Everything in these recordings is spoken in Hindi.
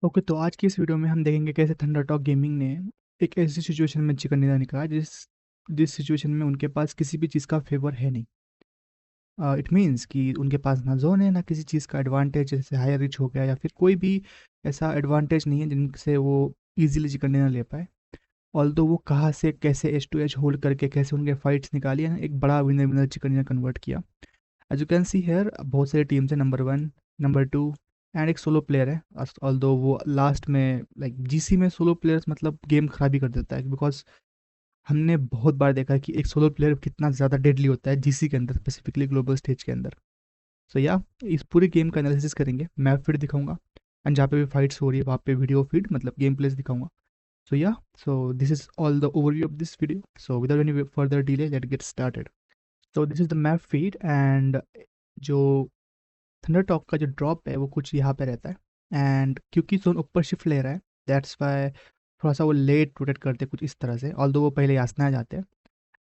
ओके, तो आज की इस वीडियो में हम देखेंगे कैसे थंडर टॉक गेमिंग ने एक ऐसी सिचुएशन में चिकन डिनर निकाला जिस जिस सिचुएशन में उनके पास किसी भी चीज़ का फेवर है नहीं। इट मीन्स कि उनके पास ना जोन है ना किसी चीज़ का एडवांटेज, जैसे हायर रिच हो गया या फिर कोई भी ऐसा एडवांटेज नहीं है जिनसे वो इजीली चिकन डिनर ले पाए। ऑल्दो वो कहाँ से कैसे एज टू एज होल्ड करके कैसे उनके फाइट्स निकाली है, एक बड़ा winner winner chicken dinner convert किया। As you can see here बहुत सारी टीम्स है, number one, number two and एक सोलो प्लेयर है। ऑल्दो वो लास्ट में लाइक जीसी में सोलो प्लेयर्स मतलब गेम खराब ही कर देता है, बिकॉज हमने बहुत बार देखा है कि एक सोलो प्लेयर कितना ज़्यादा डेडली होता है जीसी के अंदर, स्पेसिफिकली ग्लोबल स्टेज के अंदर। सो या इस पूरे गेम का एनालिसिस करेंगे, मैप फीड दिखाऊंगा एंड जहाँ पे भी फाइट्स हो रही है वहाँ पे वीडियो फीड मतलब गेम प्लेस दिखाऊंगा। So yeah, so this is all the overview of this video. So without any further delay let get started. तो this is the map feed and जो थंडर टॉक का जो ड्रॉप है वो कुछ यहाँ पे रहता है। एंड क्योंकि जोन ऊपर शिफ्ट ले रहा है, दैट्स वाई थोड़ा सा वो लेट रोटेट करते हैं कुछ इस तरह से। ऑल्दो वो पहले यासना जाते हैं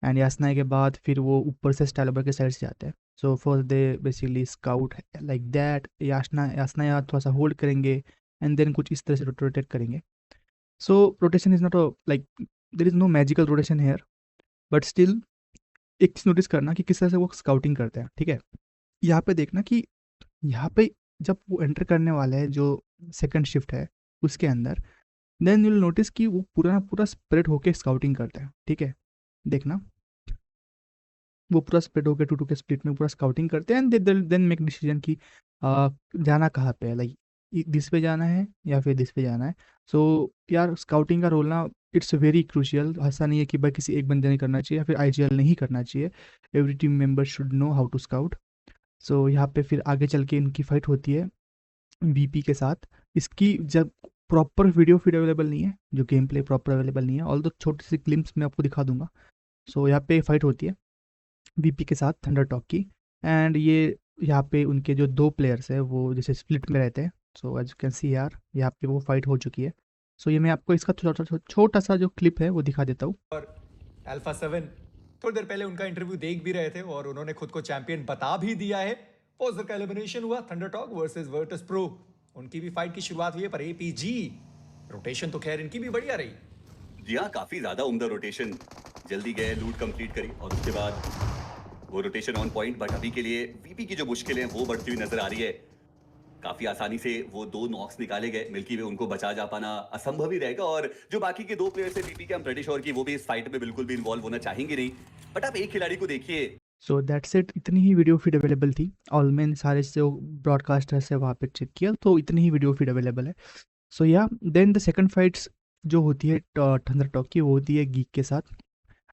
एंड यासना के बाद फिर वो ऊपर से स्टाइलोबर के साइड से जाते हैं। So first they basically scout like that, यासना यासना या थोड़ा सा होल्ड करेंगे एंड देन कुछ इस तरह से रोटेट करेंगे। So rotation is not like there is no magical rotation here, but still एक चीज़ नोटिस करना कि किस तरह से वो स्काउटिंग करते हैं, ठीक है। यहाँ पे देखना कि यहाँ पे जब वो एंटर करने वाला है जो सेकंड शिफ्ट है उसके अंदर, देन यू विल नोटिस कि वो पूरा पूरा स्प्रेड होके स्काउटिंग करता है, ठीक है। देखना, वो पूरा स्प्रेड होके टू टू के स्प्लिट में पूरा स्काउटिंग करते हैं एंड देन मेक डिसीजन कि जाना कहाँ पे है, लाइक दिस पे जाना है या फिर दिस पे जाना है। सो यार स्काउटिंग का रोल ना इट्स वेरी क्रूशियल। ऐसा नहीं है कि भाई किसी एक बंदे ने करना चाहिए या फिर आईजीएल ने ही करना चाहिए। Every team member should know how to scout. So यहाँ पे फिर आगे चल के इनकी फाइट होती है बीपी के साथ। इसकी जब प्रॉपर वीडियो फीड अवेलेबल नहीं है, जो गेम प्ले प्रॉपर अवेलेबल नहीं है, ऑल दो छोटी सी क्लिप्स मैं आपको दिखा दूंगा। सो यहाँ पे फाइट होती है बीपी के साथ थंडर टॉक की। एंड ये यहाँ पे उनके जो दो प्लेयर्स है वो जैसे स्प्लिट में रहते हैं। So as you can see यार यहाँ पे वो फाइट हो चुकी है। सो ये मैं आपको इसका छोटा सा जो क्लिप है वो दिखा देता हूँ। और अल्फा 7 थोड़ी देर पहले उनका इंटरव्यू देख भी रहे थे और उन्होंने खुद को चैंपियन बता भी दिया है। पोस्टर का एलिमिनेशन हुआ thunder talk versus Virtus pro. उनकी भी फाइट की शुरुआत हुई है पर एपीजी रोटेशन तो खैर इनकी भी बढ़िया रही। जी हाँ, काफी ज्यादा उम्दा रोटेशन। जल्दी गए, लूट कंप्लीट करी और उसके बाद वो रोटेशन ऑन पॉइंट। बट अभी के लिए वीपी की जो मुश्किलें हैं वो बढ़ती हुई नजर आ रही है। काफी आसानी से वो दो नॉक्स निकाले गए, मिल्की वे उनको बचा जा पाना असंभव ही रहेगा। और जो बाकी के दो प्लेयर्स है वीपी के, हम प्रेटी श्योर कि वो भी इस फाइट में बिल्कुल भी इन्वॉल्व होना चाहेंगे नहीं। बट आप एक खिलाड़ी को देखिए। सो दैट्स इट, इतनी ही वीडियो फीड अवेलेबल थी। ऑल मैंने सारे जो ब्रॉडकास्टर्स है वहाँ पे चेक किया तो इतनी ही वीडियो फीड अवेलेबल है। सो या देन द सेकंड फाइट्स जो होती है थंडर टॉक की, वो होती है गीक के साथ।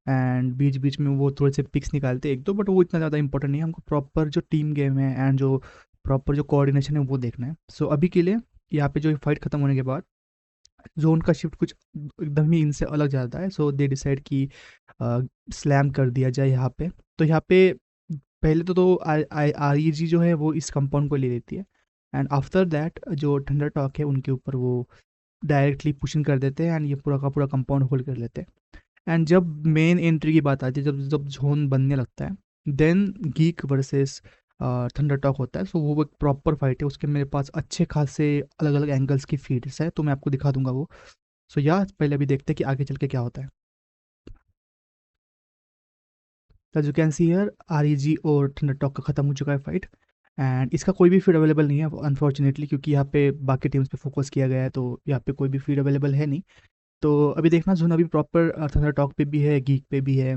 एंड बीच बीच में वो थोड़े से पिक्स निकालते हैं एक दो, बट वो इतना ज़्यादा इंपॉर्टेंट नहीं है। हमको प्रॉपर जो टीम गेम है एंड जो प्रॉपर जो कोऑर्डिनेशन है वो देखना है। सो अभी के लिए यहाँ पे जो फाइट खत्म होने के बाद जोन का शिफ्ट कुछ एकदम ही इनसे अलग जाता है। सो दे डिसाइड कि स्लैम कर दिया जाए यहाँ पे। तो यहाँ पे पहले तो आर ई जी जो है वो इस कंपाउंड को ले लेती है एंड आफ्टर दैट जो थंडर टॉक है उनके ऊपर वो डायरेक्टली पुशिंग कर देते हैं एंड ये पूरा का पूरा कंपाउंड होल्ड कर लेते हैं। एंड जब मेन एंट्री की बात आती है, जब जब जोन बनने लगता है, then Geek versus Thunder Talk होता है। सो वो एक प्रॉपर फाइट है, उसके मेरे पास अच्छे खासे अलग अलग एंगल्स की फीड्स है तो मैं आपको दिखा दूंगा वो। सो या पहले अभी देखते हैं कि आगे चल के क्या होता है। As you can see here R E G और थंडर टॉक का खत्म हो चुका है फाइट एंड इसका कोई भी फीड अवेलेबल नहीं है अनफॉर्चुनेटली, क्योंकि यहाँ पे बाकी टीम्स पे फोकस किया गया है तो यहाँ पे कोई भी फीड अवेलेबल है नहीं। तो अभी देखना जोन अभी प्रॉपर थंडर टॉक पे भी है, गीक पे भी है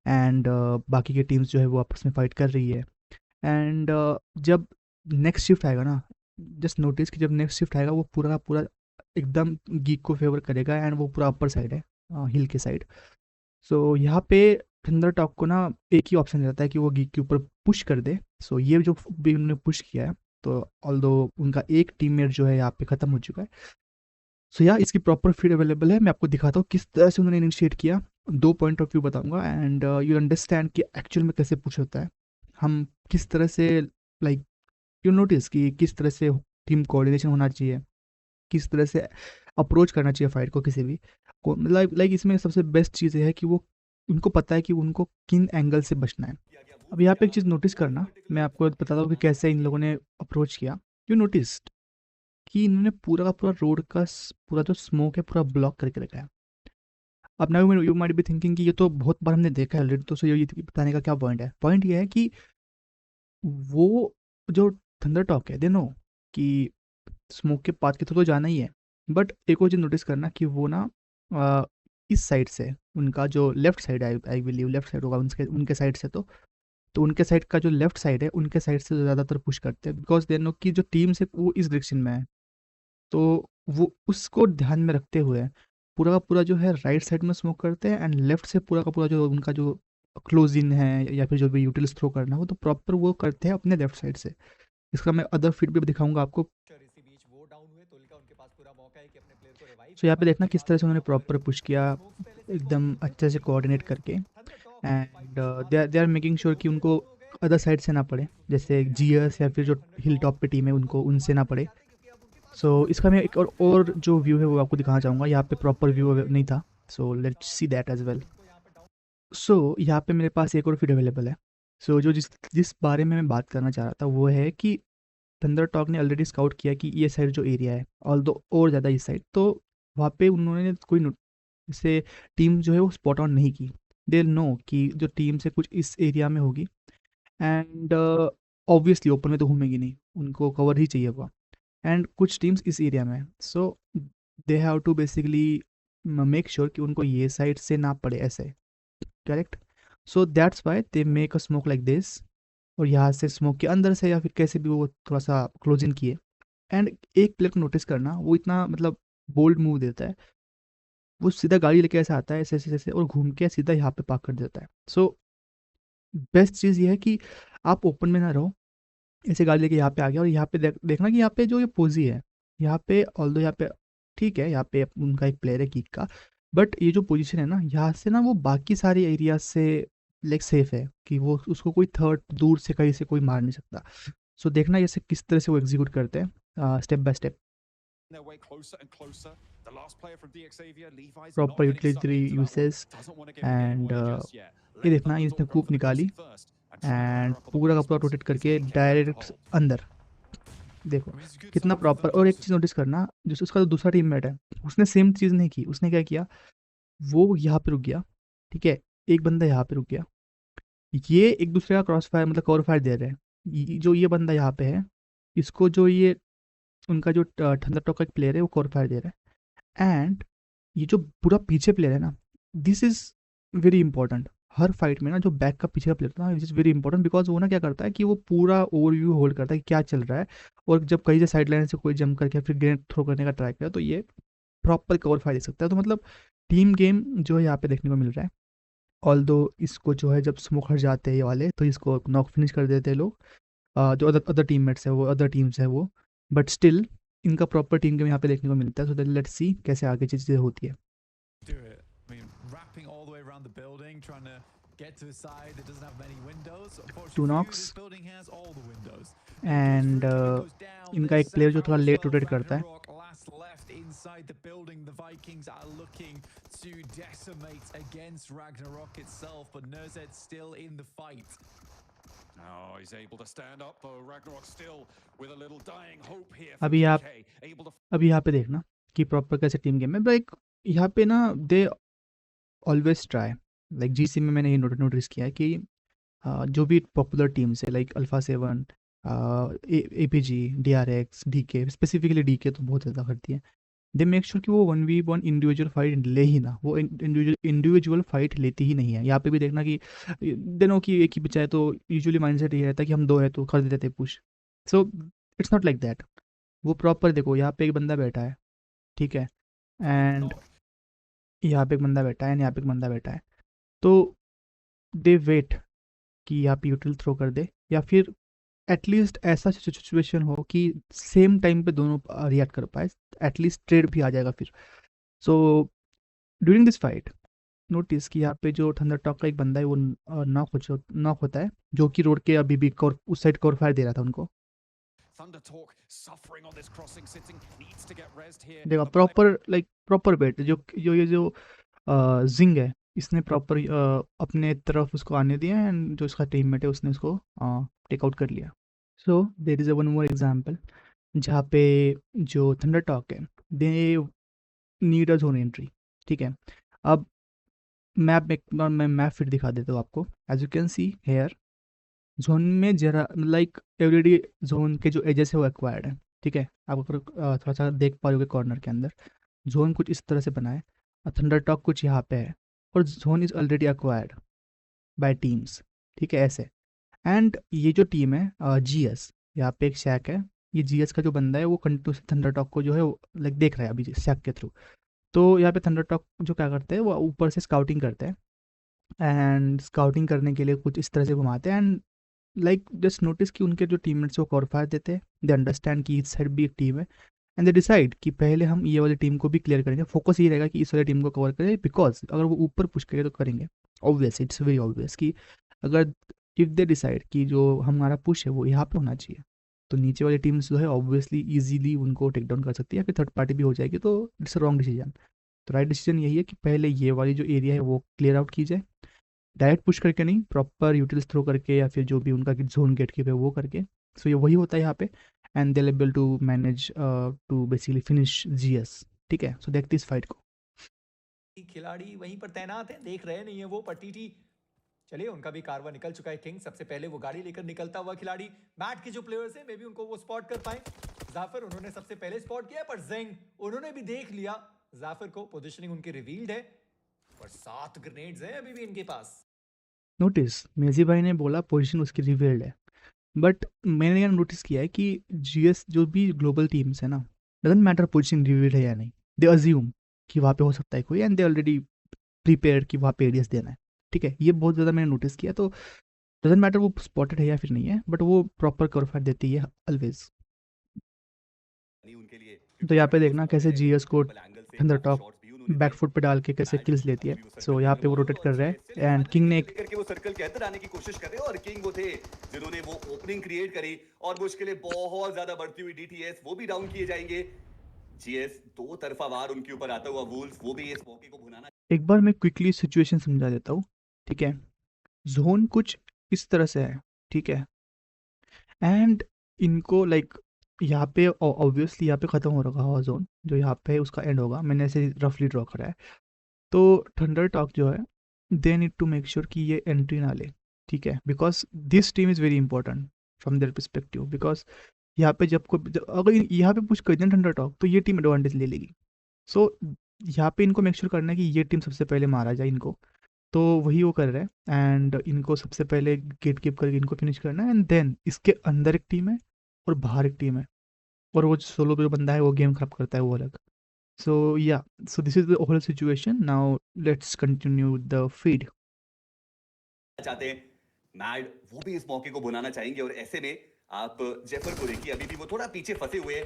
एंड बाकी की टीम्स जो है वो आपस में फाइट कर रही है। एंड जब नेक्स्ट शिफ्ट आएगा ना, जस्ट नोटिस कि जब नेक्स्ट शिफ्ट आएगा वो पूरा का पूरा एकदम गीक को फेवर करेगा एंड वो पूरा अपर साइड है, हिल के साइड। सो यहाँ पे थंडर टॉक को ना एक ही ऑप्शन रहता है कि वो गीक के ऊपर पुश कर दे। सो ये जो भी उन्होंने पुश किया है, तो ऑल्दो उनका एक टीममेट जो है यहाँ पे ख़त्म हो चुका है। सो या इसकी प्रॉपर फीड अवेलेबल है, मैं आपको दिखाता हूँ किस तरह से उन्होंने इनिशिएट किया। दो पॉइंट ऑफ व्यू बताऊंगा एंड यू अंडरस्टैंड कि एक्चुअल में कैसे पुश होता है, हम किस तरह से लाइक यू नोटिस कि किस तरह से टीम कोऑर्डिनेशन होना चाहिए, किस तरह से अप्रोच करना चाहिए फाइट को किसी भी को। मतलब लाइक इसमें सबसे बेस्ट चीज़ ये है कि वो उनको पता है कि उनको किन एंगल से बचना है। अब यहाँ पे एक चीज़ नोटिस करना, मैं आपको बताता हूँ कि कैसे इन लोगों ने अप्रोच किया। यू नोटिस कि इन्होंने पूरा का पूरा रोड का पूरा जो स्मोक है पूरा ब्लॉक करके रखा है। अब now you might be thinking कि ये तो बहुत बार हमने देखा है ऑलरेडी, तो सो ये बताने का क्या पॉइंट है? पॉइंट ये है कि वो जो थंडर टॉक है, दे नो कि स्मोक के पाथ के थ्रू तो जाना ही है, बट एक और चीज़ नोटिस करना कि वो ना अ, इस साइड से, उनका जो लेफ्ट साइड है, आई बिलीव लेफ्ट साइड होगा उनके उनके साइड से, तो उनके साइड का जो लेफ्ट साइड है उनके साइड से ज़्यादातर पुश करते हैं, बिकॉज दे नो कि जो टीम से वो इस डायरेक्शन में है, तो वो उसको ध्यान में रखते हुए पूरा का पूरा जो है राइट साइड में स्मोक करते हैं, एंड लेफ्ट से पूरा का पूरा जो उनका जो क्लोज इन है या फिर जो भी यूटिल्स थ्रो करना है वो तो प्रॉपर वो करते हैं अपने लेफ्ट साइड से। इसका मैं अदर फीड भी दिखाऊंगा आपको। इसी बीच वो डाउन हुए तो उनका उनके पास पूरा मौका है कि अपने प्लेयर को रिवाइव सो यहाँ पे करवाएं। देखना उसके किस बाद तरह से वो उन्होंने डाउन हुए, प्रॉपर पुश किया, स्मोक्स पहले से ही एकदम पॉइंट पे थे, अच्छे से कोऑर्डिनेट और करके, थंडर टॉक अपनी फाइट एंड की शुरुआत दे करने आर के लिए मेकिंग श्योर कि जोन में उनको दाखिल हो गए। अदर साइड से ना पड़े, लेकिन फिर जैसे वो गैप जीएस या फिर जो थंडर हिल टॉक टॉप पे टीम है खुद उनको को उनसे ना गंवाना नहीं पड़े। चाहते, क्योंकि अब उनके पास सो पूरा इसका मैं मैच एक का और कंट्रोल है। जो व्यू है वो आपको दिखाना चाहूँगा, यहाँ पे तो प्रॉपर थोड़े व्यू देर नहीं बाद था, सो के लेट्स सी साथ दैट एज वेल। उनको यहाँ पे डाउन। सो यहाँ पे मेरे पास एक और फीड अवेलेबल है। सो जो जिस जिस बारे में मैं बात करना चाह रहा था वो है कि थंडर टॉक ने ऑलरेडी स्काउट किया कि ये साइड जो एरिया है, ऑल दो और ज़्यादा इस साइड, तो वहाँ पे उन्होंने कोई जैसे टीम जो है वो स्पॉट ऑन नहीं की। दे नो कि जो टीम से कुछ इस एरिया में होगी, एंड ऑब्वियसली ओपन में तो घूमेगी नहीं, उनको कवर ही चाहिए होगा, एंड कुछ टीम्स इस एरिया में, so they have to basically make sure कि उनको ये साइड से ना पड़े ऐसे, correct? So that's why they make a smoke like this, और यहाँ से स्मोक के अंदर से या फिर कैसे भी वो थोड़ा सा क्लोज इन किए, एंड एक प्लेयर को नोटिस करना, वो इतना मतलब बोल्ड मूव देता है, वो सीधा गाड़ी लेके ऐसे आता है ऐसे ऐसे ऐसे और घूम के सीधा यहाँ पे पार्क कर देता है। सो बेस्ट चीज़ ये है कि आप ओपन में ना रहो, ऐसे गाड़ी लेके यहाँ पे आ गया, और यहाँ पे देखना कि यहाँ पे जो ये पोजी है, यहाँ पे ऑल्दो यहाँ पे ठीक है, यहाँ पे उनका एक प्लेयर है किक का, बट ये जो पोजीशन है ना, यहाँ से ना वो बाकी सारे एरिया से लाइक सेफ है कि वो उसको कोई थर्ड दूर से कहीं से कोई मार नहीं सकता। सो देखना ये से किस तरह से वो एग्जीक्यूट करते हैं step by step. their way closer and closer. The last player from DX Xavier, Levi's not proper getting sucked utility into that one. Uses, Doesn't want to give the game and away just yet. ये Let देखना इसने Thundertalk go कूप for the निकाली, crossing first and try and and fire up on the पूरा का पूरा placements. रोटेट Is करके the AK ready to direct hold? अंदर। देखो I mean, it's a good कितना sign for प्रॉपर, और एक Thundertalk to चीज़ नोटिस करना, जो उसका जो दूसरा टीममेट है उसने सेम चीज़ नहीं की, उसने क्या किया, वो यहाँ पे रुक गया, ठीक है, एक बंदा यहाँ पे रुक गया, ये एक दूसरे का क्रॉस फायर मतलब कवर फायर दे रहे हैं, जो ये बंदा यहाँ पे है इसको जो ये उनका जो थंडर टॉक का एक प्लेयर है वो कवर फायर दे रहा है, एंड ये जो पूरा पीछे प्लेयर है ना, this is very important. Her fight में ना जो बैक का पीछे का प्लेयर था, this is very important, because वो ना क्या करता है कि वो पूरा ओवरव्यू होल्ड करता है कि क्या चल रहा है, और जब कहीं से साइड लाइन से कोई जंप करके फिर ग्रेनेड थ्रो करने का ट्राई करे तो ये प्रॉपर कवर फायर दे सकता है। तो मतलब टीम गेम जो है यहाँ पे देखने को मिल रहा है, ऑल दो इसको जो है जब स्मोक हट जाते हैं ये वाले तो इसको नॉक फिनिश कर देते हैं लोग, जो अदर अदर टीममेट्स है वो अदर टीम्स है वो, बट स्टिल इनका प्रॉपर टीम गेम यहाँ पे देखने को मिलता है। सो लेट्स सी कैसे आगे चीज़ें होती है। do it. I mean, wrapping all the way around the building, trying to get to a side that doesn't have many windows. Unfortunately Two for you, knocks. this building has all the windows. It goes and through, it goes down. इनका There's एक प्लेयर जो थोड़ा Sapphire as late well. Rotate करता है, Ragnarok last left inside the building. The Vikings are looking to decimate against Ragnarok itself, but Nerzed's still in the fight. Oh, he's able to stand up though. Ragnarok still with a little dying hope here for अभी आप DK. Able to अभी यहाँ पे देखना कि प्रॉपर कैसे टीम गेम है, लाइक यहाँ पे ना they always try, like GC में मैंने ये नोटिस किया है कि जो भी पॉपुलर टीम्स है like Alpha 7, APG, DRX, DK, specifically DK तो बहुत ज़्यादा करती है, दे मेक श्योर कि वो 1v1 इंडिविजुअल फाइट ले ही ना, वो इंडिविजुअल फाइट लेती ही नहीं है। यहाँ पे भी देखना कि दिनों की एक ही बचाए, तो यूजुअली माइंडसेट ये रहता है कि हम दो है तो कर देते push. So it's not like that, वो प्रॉपर देखो यहाँ पे एक बंदा बैठा है, ठीक है, एंड यहाँ पे एक बंदा बैठा है एंड यहाँ पे एक बंदा बैठा है, तो दे वेट कि यहाँ पे यूटिल थ्रो कर दे, या फिर एटलीस्ट ऐसा सिचुएशन हो कि सेम टाइम पे दोनों रिएक्ट कर पाए, एटलीस्ट ट्रेड भी आ जाएगा फिर। So during this fight notice कि यहाँ पे जो थंडर टॉक का एक बंदा है वो नॉक होता है, जो कि रोड के अभी भी उस साइड कवर फायर दे रहा था उनको। Thundertalk suffering on this crossing, sitting needs to get rezzed here. देखा The प्रॉपर लाइक प्रॉपर बेट जो जो ये जो जिंग है इसने प्रॉपर अपने तरफ उसको आने दिया, एंड जो उसका टीममेट है उसने उसको टेक आउट कर लिया। So there is a one more example, जहाँ पे जो थंडर टॉक है they need a zone entry, ठीक है। अब मैं मैप फिर दिखा देता हूँ आपको। As you can see here zone में जरा लाइक एवरीडी जोन के जो एजेस है वो एक्वायर्ड है, ठीक है। आप अगर थोड़ा सा देख पा रहे कॉर्नर के अंदर जोन कुछ इस तरह से बना है और थंडर टॉक कुछ यहाँ पे है और zone is already acquired by teams, ठीक है ऐसे। एंड ये जो टीम है जीएस, यहाँ पे एक शैक है, ये जीएस का जो बंदा है वो कंटिन्यूस थंडर टॉक को जो है लाइक देख रहा है अभी शैक के थ्रू। तो यहाँ पे थंडर टॉक जो क्या करते हैं वो ऊपर से स्काउटिंग करते हैं एंड स्काउटिंग करने के लिए कुछ इस तरह से घुमाते हैं एंड लाइक जस्ट नोटिस कि उनके जो टीममेट्स को कवर फायर देते हैं, दे अंडरस्टैंड कि इस साइड भी एक टीम है एंड दे डिसाइड कि पहले हम ये वाली टीम को भी क्लियर करेंगे। फोकस ये रहेगा कि इस वाली टीम को कवर करें बिकॉज अगर वो ऊपर पुश करें तो करेंगे, ऑब्वियस इट्स वेरी ऑब्वियस कि अगर इफ़ दे डिसाइड कि जो हमारा पुश है वो यहाँ पे होना चाहिए तो नीचे वाली टीम्स जो है ऑब्वियसली इजीली उनको टेक डाउन कर सकती है या फिर थर्ड पार्टी भी हो जाएगी, तो इट्स अ रॉन्ग डिसीजन। तो राइट डिसीजन यही है कि पहले ये वाली जो एरिया है वो क्लियर आउट की जाए, डायरेक्ट पुश करके नहीं, प्रॉपर यूटिल्स थ्रो करके या फिर जो भी उनका जोन गेट कीपर है वो करके। सो ये वही होता है यहाँ पे and they able to manage to basically finish GS, ठीक है। सो देखते इस फाइट को। खिलाड़ी वहीं पर तैनात हैं, देख रहे नहीं है वो, पर टीटी चलिए उनका भी कारवा निकल चुका है। किंग सबसे पहले वो गाड़ी लेकर निकलता हुआ खिलाड़ी, बैट के जो प्लेयर्स हैं मे बी उनको वो स्पॉट कर पाए। जाफर उन्होंने सबसे पहले स्पॉट किया, पर जेंग उन्होंने भी देख लिया जाफर को। पोजीशनिंग उनकी रिवील्ड है, पर 7 ग्रेनेड्स हैं अभी भी इनके पास। नोटिस मेजी भाई ने बोला पोजीशन उसकी रिवील्ड है, बट मैंने यहाँ नोटिस किया है कि जीएस जो भी ग्लोबल टीम्स है ना, डजेंट मैटर पोजीशन रिवील्ड है या नहीं, दे अज्यूम कि वहाँ पे हो सकता है कोई एंड दे ऑलरेडी प्रिपेयर कि वहाँ पे एरियस देना है, ठीक है। ये बहुत ज़्यादा मैंने नोटिस किया। तो डजेंट मैटर वो स्पॉटेड है या फिर नहीं है, बट वो प्रॉपर कवर फायर देती है ऑलवेज। उनके लिए तो यहाँ पे देखना कैसे जीएस को थंडर टॉक बैक फुट पे डाल के कैसे किल्स लेती है। सो यहाँ पे वो रोटेट कर रहा है एंड किंग ने एक करके वो सर्कल के अंदर आने की कोशिश कर रहे हैं और किंग वो थे जिन्होंने वो ओपनिंग क्रिएट करी और मुश्किलें बहुत ज्यादा बढ़ती हुई डीटीएस वो भी डाउन किए जाएंगे। जीएस दो तरफा वार उनके ऊपर आता हुआ वुल्फ वो भी इस मौके को भुनाना। एक बार मैं क्विकली सिचुएशन समझा देता हूँ, ठीक है। जोन कुछ इस तरह से है, ठीक है, एंड इनको लाइक यहाँ पे ऑब्वियसली यहाँ पे ख़त्म हो रखा होगा जोन, जो यहाँ पे उसका एंड होगा, मैंने ऐसे रफली ड्रॉ करा है। तो थंडर टॉक जो है they need to make sure कि ये एंट्री ना ले, ठीक है, because this team is very important from their perspective. Because यहाँ पे अगर यहाँ पे पुश कर दें थंडर टॉक तो ये टीम एडवांटेज ले लेगी। सो यहाँ पे इनको मेक श्योर करना है कि ये टीम सबसे पहले मारा जाए इनको, तो वही वो कर रहे हैं एंड इनको सबसे पहले गेट कीप करके इनको फिनिश करना है एंड देन इसके अंदर एक टीम है और बाहर एक टीम है और वो सोलो जो बंदा है वो गेम खराब करता है वो अलग। So yeah so this is the whole situation. Now let's continue the feed. चाहते हैं मैड वो भी इस मौके को बुनाना चाहेंगे और ऐसे में आप जेफर को देखिए अभी भी वो थोड़ा पीछे फंसे हुए हैं।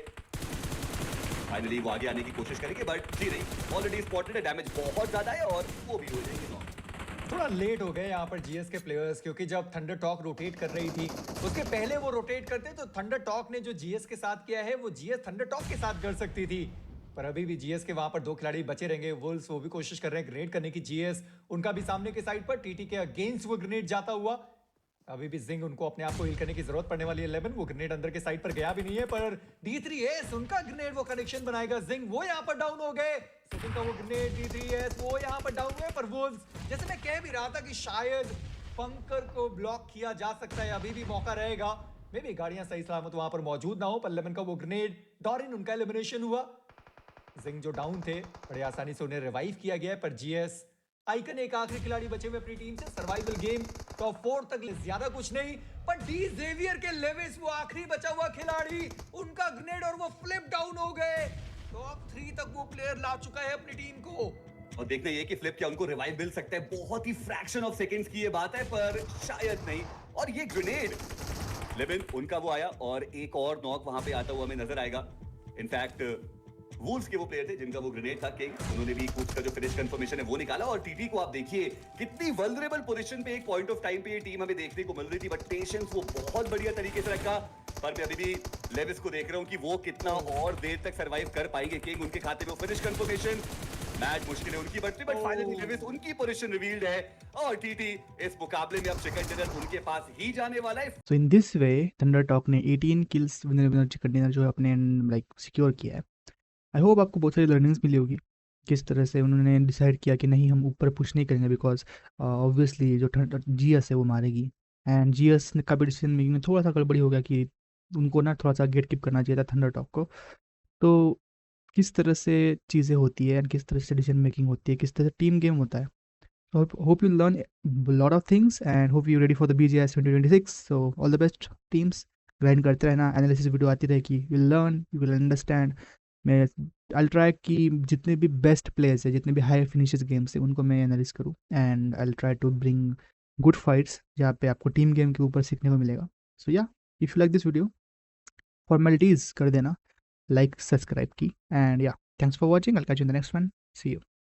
फाइनली वो आगे आने की कोशिश करेंगे बट जी नहीं, ऑलरेडी स्पॉटेड है, डैमेज बहुत ज्यादा है और वो भी हो जाएंगे नॉक। थोड़ा लेट हो गए यहाँ पर जीएस के प्लेयर्स, क्योंकि जब थंडर टॉक रोटेट कर रही थी उसके पहले वो रोटेट करते तो थंडर टॉक ने जो जीएस के साथ किया है वो जीएस थंडर टॉक के साथ कर सकती थी। पर अभी भी जीएस के वहां पर 2 खिलाड़ी बचे रहेंगे। वुल्स वो भी कोशिश कर रहे हैं ग्रेनेड करने की, जीएस उनका भी सामने के साइड पर टीटी के अगेंस्ट वो ग्रेनेड जाता हुआ। अभी भी जिंग उनको अपने आप को हील करने की जरूरत पड़ने वाली है। 11 वो ग्रेनेड अंदर के साइड पर गया भी नहीं है, पर D3S उनका ग्रेनेड वो कनेक्शन बनाएगा। जिंग वो यहाँ पर डाउन हो गए, सेकंड का वो ग्रेनेड D3S वो यहाँ पर डाउन हुए। पर वुल्व्स जैसे मैं कह भी रहा था कि शायद पंकर को ब्लॉक किया जा सकता है, अभी भी मौका रहेगा। मे भी गाड़ियां सही सलामत वहां पर मौजूद ना हो, पर 11 का वो ग्रेनेड डॉरिन उनका एलिमिनेशन हुआ। जिंग जो डाउन थे बड़े आसानी से उन्हें रिवाइव किया गया है, पर जीएस आइकन एक आखिरी खिलाड़ी बचे हुए अपनी टीम से। सर्वाइवल गेम टॉप 4 तक ज्यादा कुछ नहीं, पर डी जेवियर के लेविस वो आखिरी बचा हुआ खिलाड़ी, उनका ग्रेनेड और वो फ्लिप डाउन हो गए। टॉप 3 तक वो प्लेयर ला चुका है अपनी टीम को। और देखना ये कि फ्लिप क्या उनको रिवाइव मिल सकता है, बहुत ही फ्रैक्शन ऑफ सेकंड्स की ये बात है पर शायद नहीं। और ये ग्रेनेड 11 उनका वो आया और एक और नॉक वहां पे आता हुआ हमें नजर आएगा। इनफैक्ट वुल्स के वो प्लेयर थे जिनका वो ग्रेनेड था किंग, उन्होंने भी कुछ का जो फिनिश कंफर्मेशन है वो निकाला। और टीटी को आप देखिए कितनी वल्नरेबल पोजीशन पे एक पॉइंट ऑफ टाइम पे ये टीम हमें देखने को मिल रही थी, बट पेशेंस वो बहुत बढ़िया तरीके से रखा। पर मैं अभी भी लेविस को देख रहा हूं कि वो कितना और देर तक सरवाइव कर पाएंगे। किंग उनके खाते में फिनिश कंफर्मेशन मैच मुश्किलें उनकी बढ़ती बट फाइनली लेविस उनकी पोजीशन रिवील्ड है और टीटी इस मुकाबले में अब चिकन डिनर उनके पास ही जाने वाला है। So in this way Thunder Talk ने 18 kills winner winner chicken dinner जो है अपने लाइक सिक्योर किया है। आई होप आपको बहुत सारी लर्निंग्स मिली होगी किस तरह से उन्होंने डिसाइड किया कि नहीं हम ऊपर पुश नहीं करेंगे बिकॉज ऑब्वियसली जो जीएस है वो मारेगी। एंड जीएस का भी डिसीजन मेकिंग में थोड़ा सा गड़बड़ी हो गया कि उनको ना थोड़ा सा गेट कीप करना चाहिए था थंडर टॉक को। तो किस तरह से चीज़ें होती है एंड किस तरह से डिसीजन मेकिंग होती है, किस तरह से टीम गेम होता है। Hope you learn lot of things and hope you ready for the BGS 2026। So all the best teams, grind करते रहना, एनालिसिस वीडियो आती रहेगी, you will learn, you will understand. मैं आई ट्राई कि जितने भी बेस्ट प्लेयर्स है, जितने भी हाई फिनिशेस गेम्स है उनको मैं एनालिस करूँ and I try to bring good fights जहाँ पे आपको टीम गेम के ऊपर सीखने को मिलेगा। So yeah, if you like this video, formalities कर देना, लाइक सब्सक्राइब की, and yeah, thanks for watching, I will catch you in the next one, see you.